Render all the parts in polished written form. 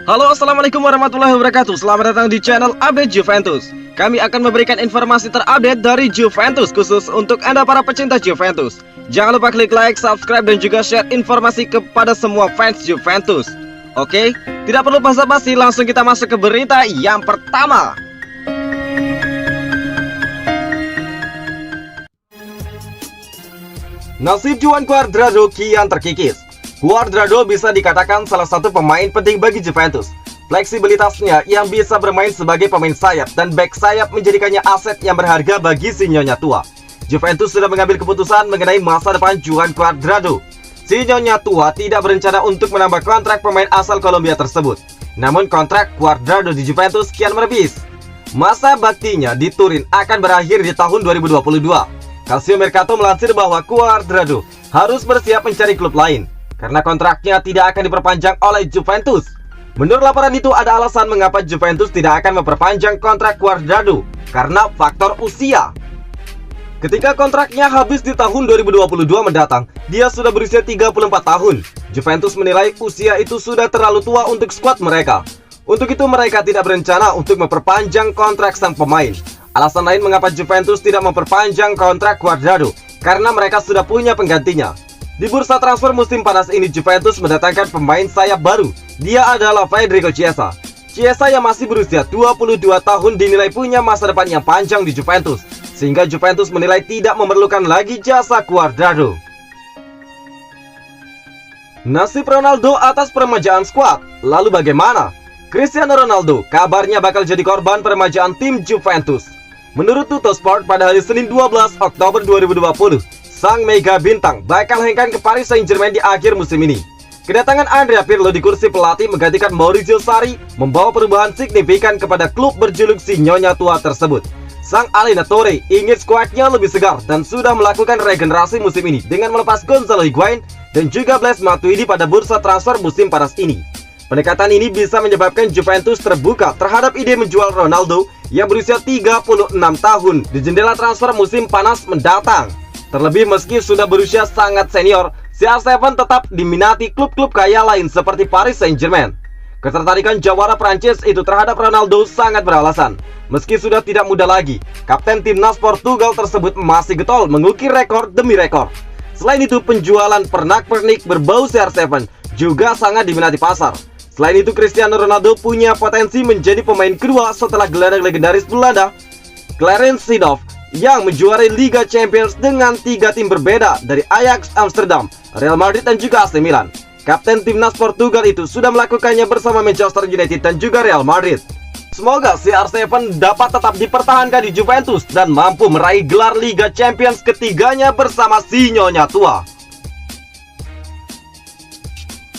Halo, assalamualaikum warahmatullahi wabarakatuh. Selamat datang di channel Update Juventus. Kami akan memberikan informasi terupdate dari Juventus khusus untuk Anda para pecinta Juventus. Jangan lupa klik like, subscribe, dan juga share informasi kepada semua fans Juventus. Oke, tidak perlu basa-basi, langsung kita masuk ke berita yang pertama. Nasib Juan Cuadrado kian terkikis. Cuadrado bisa dikatakan salah satu pemain penting bagi Juventus. Fleksibilitasnya yang bisa bermain sebagai pemain sayap dan back sayap menjadikannya aset yang berharga bagi si Nyonya Tua. Juventus sudah mengambil keputusan mengenai masa depan Juan Cuadrado. Si Nyonya Tua tidak berencana untuk menambah kontrak pemain asal Kolombia tersebut. Namun kontrak Cuadrado di Juventus kian menipis. Masa baktinya di Turin akan berakhir di tahun 2022. Calcio Mercato melansir bahwa Cuadrado harus bersiap mencari klub lain karena kontraknya tidak akan diperpanjang oleh Juventus. Menurut laporan itu, ada alasan mengapa Juventus tidak akan memperpanjang kontrak Cuadrado karena faktor usia. Ketika kontraknya habis di tahun 2022 mendatang, dia sudah berusia 34 tahun. Juventus menilai usia itu sudah terlalu tua untuk skuad mereka. Untuk itu mereka tidak berencana untuk memperpanjang kontrak sang pemain. Alasan lain mengapa Juventus tidak memperpanjang kontrak Cuadrado karena mereka sudah punya penggantinya. Di bursa transfer musim panas ini, Juventus mendatangkan pemain sayap baru. Dia adalah Federico Chiesa. Chiesa yang masih berusia 22 tahun dinilai punya masa depan yang panjang di Juventus, sehingga Juventus menilai tidak memerlukan lagi jasa Cuadrado. Nasib Ronaldo atas peremajaan skuad, lalu bagaimana? Cristiano Ronaldo kabarnya bakal jadi korban peremajaan tim Juventus. Menurut Tuttosport, pada hari Senin 12 Oktober 2020, sang mega bintang bakal hengkang ke Paris Saint-Germain di akhir musim ini. Kedatangan Andrea Pirlo di kursi pelatih menggantikan Maurizio Sarri membawa perubahan signifikan kepada klub berjuluk si Nyonya Tua tersebut. Sang Allenatore ingin skuadnya lebih segar dan sudah melakukan regenerasi musim ini dengan melepas Gonzalo Higuain dan juga Blaise Matuidi pada bursa transfer musim panas ini. Pendekatan ini bisa menyebabkan Juventus terbuka terhadap ide menjual Ronaldo yang berusia 36 tahun di jendela transfer musim panas mendatang. Terlebih meski sudah berusia sangat senior, CR7 tetap diminati klub-klub kaya lain seperti Paris Saint-Germain. Ketertarikan jawara Prancis itu terhadap Ronaldo sangat beralasan. Meski sudah tidak muda lagi, kapten timnas Portugal tersebut masih getol mengukir rekor demi rekor. Selain itu, penjualan pernak-pernik berbau CR7 juga sangat diminati pasar. Selain itu, Cristiano Ronaldo punya potensi menjadi pemain kedua setelah gelandang legendaris Belanda, Clarence Seedorf, yang menjuarai Liga Champions dengan 3 tim berbeda dari Ajax Amsterdam, Real Madrid, dan juga AC Milan. Kapten timnas Portugal itu sudah melakukannya bersama Manchester United dan juga Real Madrid. Semoga CR7 dapat tetap dipertahankan di Juventus dan mampu meraih gelar Liga Champions ketiganya bersama si Nyonya Tua.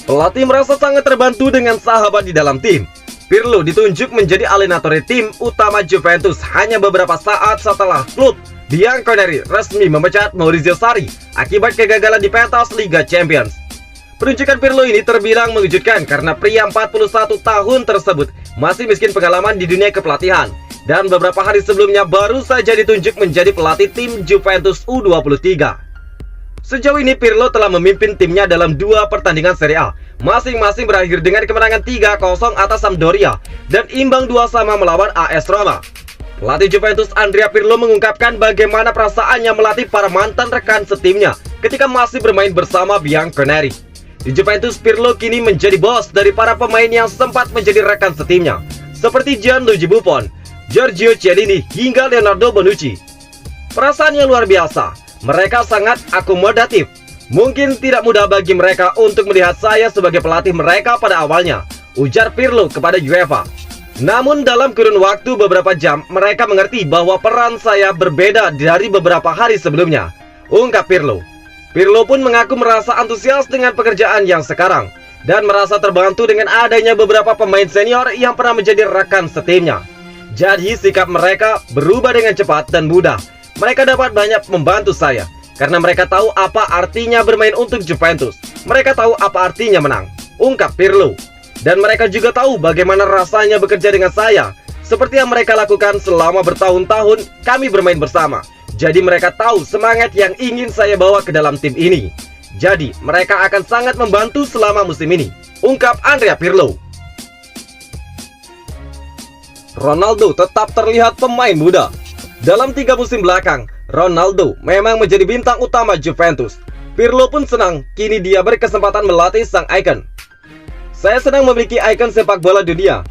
Pelatih merasa sangat terbantu dengan sahabat di dalam tim. Pirlo ditunjuk menjadi Allenatore tim utama Juventus hanya beberapa saat setelah klub bianconeri resmi memecat Maurizio Sarri akibat kegagalan di pentas Liga Champions. Penunjukan Pirlo ini terbilang mengejutkan karena pria 41 tahun tersebut masih miskin pengalaman di dunia kepelatihan dan beberapa hari sebelumnya baru saja ditunjuk menjadi pelatih tim Juventus U23. Sejauh ini Pirlo telah memimpin timnya dalam 2 pertandingan Serie A, masing-masing berakhir dengan kemenangan 3-0 atas Sampdoria dan imbang 2-2 melawan AS Roma. Pelatih Juventus Andrea Pirlo mengungkapkan bagaimana perasaannya melatih para mantan rekan setimnya ketika masih bermain bersama bianconeri. Di Juventus, Pirlo kini menjadi bos dari para pemain yang sempat menjadi rekan setimnya, seperti Gianluigi Buffon, Giorgio Chiellini, hingga Leonardo Bonucci. Perasaannya luar biasa. Mereka sangat akomodatif. Mungkin tidak mudah bagi mereka untuk melihat saya sebagai pelatih mereka pada awalnya, ujar Pirlo kepada UEFA. Namun dalam kurun waktu beberapa jam, mereka mengerti bahwa peran saya berbeda dari beberapa hari sebelumnya, ungkap Pirlo. Pirlo pun mengaku merasa antusias dengan pekerjaan yang sekarang dan merasa terbantu dengan adanya beberapa pemain senior yang pernah menjadi rekan setimnya. Jadi sikap mereka berubah dengan cepat dan mudah. Mereka dapat banyak membantu saya karena mereka tahu apa artinya bermain untuk Juventus. Mereka tahu apa artinya menang, ungkap Pirlo. Dan mereka juga tahu bagaimana rasanya bekerja dengan saya. Seperti yang mereka lakukan selama bertahun-tahun kami bermain bersama. Jadi mereka tahu semangat yang ingin saya bawa ke dalam tim ini. Jadi mereka akan sangat membantu selama musim ini, ungkap Andrea Pirlo. Ronaldo tetap terlihat pemain muda. Dalam 3 musim belakang, Ronaldo memang menjadi bintang utama Juventus. Pirlo pun senang, kini dia berkesempatan melatih sang ikon. Saya senang memiliki ikon sepak bola dunia.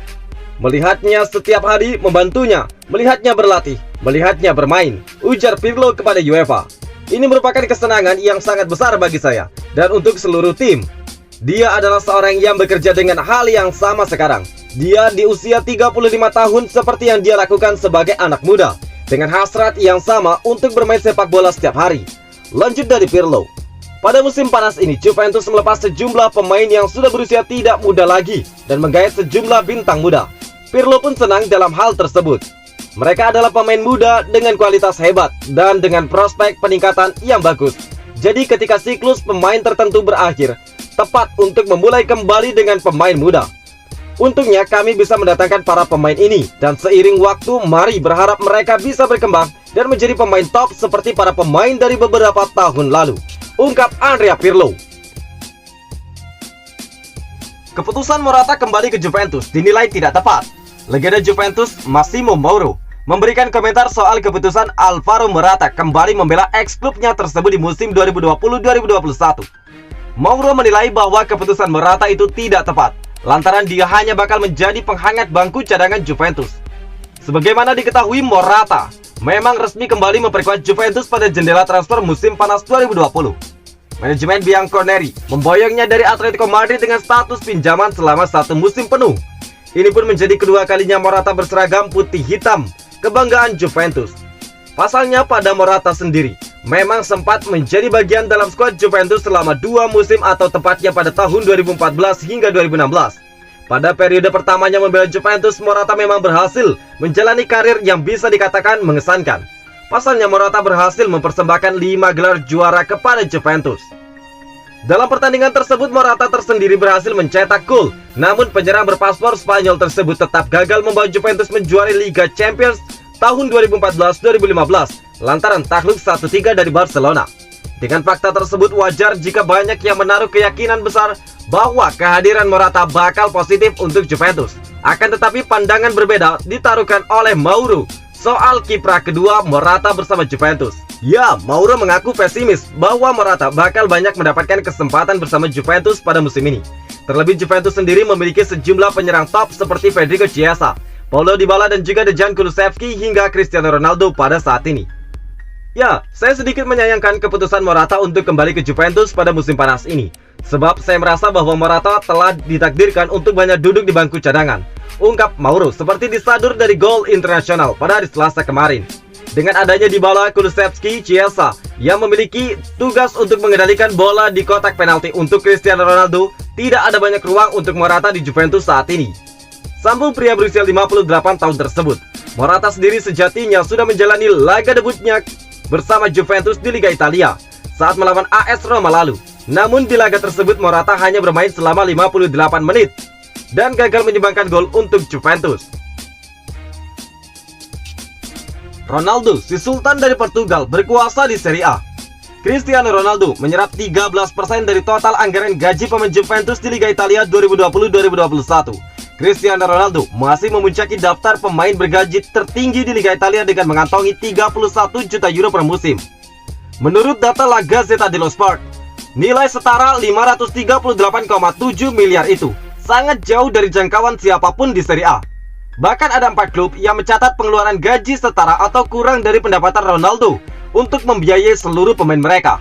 Melihatnya setiap hari, membantunya, melihatnya berlatih, melihatnya bermain, ujar Pirlo kepada UEFA. Ini merupakan kesenangan yang sangat besar bagi saya dan untuk seluruh tim. Dia adalah seorang yang bekerja dengan hal yang sama sekarang. Dia di usia 35 tahun seperti yang dia lakukan sebagai anak muda, dengan hasrat yang sama untuk bermain sepak bola setiap hari. Lanjut dari Pirlo. Pada musim panas ini, Juventus melepas sejumlah pemain yang sudah berusia tidak muda lagi dan menggait sejumlah bintang muda. Pirlo pun senang dalam hal tersebut. Mereka adalah pemain muda dengan kualitas hebat dan dengan prospek peningkatan yang bagus. Jadi ketika siklus pemain tertentu berakhir, tepat untuk memulai kembali dengan pemain muda. Untungnya kami bisa mendatangkan para pemain ini, dan seiring waktu mari berharap mereka bisa berkembang dan menjadi pemain top seperti para pemain dari beberapa tahun lalu, ungkap Andrea Pirlo. Keputusan Morata kembali ke Juventus dinilai tidak tepat. Legenda Juventus Massimo Mauro memberikan komentar soal keputusan Alvaro Morata kembali membela ex-klubnya tersebut di musim 2020-2021. Mauro menilai bahwa keputusan Morata itu tidak tepat, lantaran dia hanya bakal menjadi penghangat bangku cadangan Juventus. Sebagaimana diketahui, Morata memang resmi kembali memperkuat Juventus pada jendela transfer musim panas 2020. Manajemen Bianconeri memboyongnya dari Atletico Madrid dengan status pinjaman selama 1 musim penuh. Ini pun menjadi kedua kalinya Morata berseragam putih hitam, kebanggaan Juventus. Pasalnya pada Morata sendiri memang sempat menjadi bagian dalam skuad Juventus selama 2 musim atau tepatnya pada tahun 2014 hingga 2016. Pada periode pertamanya membela Juventus, Morata memang berhasil menjalani karir yang bisa dikatakan mengesankan. Pasalnya Morata berhasil mempersembahkan 5 gelar juara kepada Juventus. Dalam pertandingan tersebut, Morata tersendiri berhasil mencetak gol. Namun penyerang berpaspor Spanyol tersebut tetap gagal membawa Juventus menjuari Liga Champions tahun 2014-2015 lantaran takluk 1-3 dari Barcelona. Dengan fakta tersebut, wajar jika banyak yang menaruh keyakinan besar bahwa kehadiran Morata bakal positif untuk Juventus. Akan tetapi pandangan berbeda ditaruhkan oleh Mauro soal kiprah kedua Morata bersama Juventus. Ya, Mauro mengaku pesimis bahwa Morata bakal banyak mendapatkan kesempatan bersama Juventus pada musim ini. Terlebih Juventus sendiri memiliki sejumlah penyerang top seperti Federico Chiesa, Paulo Dybala dan juga Dejan Kulusevski hingga Cristiano Ronaldo pada saat ini. Ya, saya sedikit menyayangkan keputusan Morata untuk kembali ke Juventus pada musim panas ini, sebab saya merasa bahwa Morata telah ditakdirkan untuk banyak duduk di bangku cadangan, ungkap Mauro seperti disadur dari gol internasional pada hari Selasa kemarin. Dengan adanya Dybala, Kulusevski, Chiesa yang memiliki tugas untuk mengendalikan bola di kotak penalti untuk Cristiano Ronaldo, tidak ada banyak ruang untuk Morata di Juventus saat ini. Sambung pria berusia 58 tahun tersebut, Morata sendiri sejatinya sudah menjalani laga debutnya bersama Juventus di Liga Italia saat melawan AS Roma lalu. Namun di laga tersebut Morata hanya bermain selama 58 menit dan gagal menyumbangkan gol untuk Juventus. Ronaldo, si Sultan dari Portugal, berkuasa di Serie A. Cristiano Ronaldo menyerap 13% dari total anggaran gaji pemain Juventus di Liga Italia 2020-2021. Cristiano Ronaldo masih memuncaki daftar pemain bergaji tertinggi di Liga Italia dengan mengantongi 31 juta euro per musim. Menurut data La Gazzetta dello Sport, nilai setara 538,7 miliar itu sangat jauh dari jangkauan siapapun di Serie A. Bahkan ada 4 klub yang mencatat pengeluaran gaji setara atau kurang dari pendapatan Ronaldo untuk membiayai seluruh pemain mereka.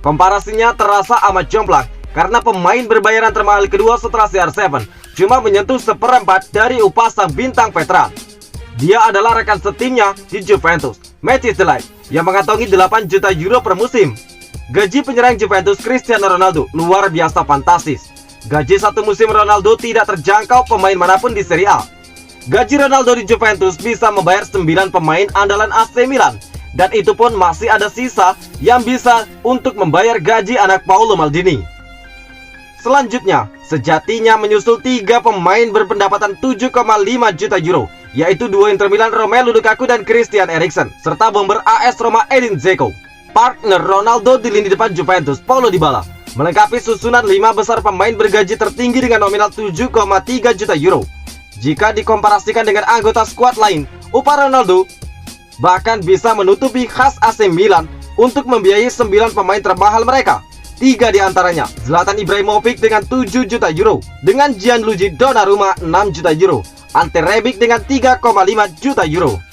Komparasinya terasa amat jomplang karena pemain berbayaran termahal kedua setelah CR7 cuma menyentuh seperempat dari upah sang bintang veteran. Dia adalah rekan setimnya di Juventus, Matthijs de Ligt, yang mengantongi 8 juta euro per musim. Gaji penyerang Juventus Cristiano Ronaldo luar biasa fantastis. Gaji satu musim Ronaldo tidak terjangkau pemain manapun di Serie A. Gaji Ronaldo di Juventus bisa membayar 9 pemain andalan AC Milan, dan itu pun masih ada sisa yang bisa untuk membayar gaji anak Paolo Maldini. Selanjutnya, sejatinya menyusul 3 pemain berpendapatan 7,5 juta euro, yaitu duo Inter Milan Romelu Lukaku dan Christian Eriksen, serta bomber AS Roma Edin Dzeko. Partner Ronaldo di lini depan Juventus, Paulo Dybala, melengkapi susunan 5 besar pemain bergaji tertinggi dengan nominal 7,3 juta euro. Jika dikomparasikan dengan anggota skuad lain, upah Ronaldo bahkan bisa menutupi khas AC Milan untuk membiayai 9 pemain termahal mereka. 3 diantaranya Zlatan Ibrahimovic dengan 7 juta euro, dengan Gianluigi Donnarumma 6 juta euro, Ante Rebic dengan 3,5 juta euro.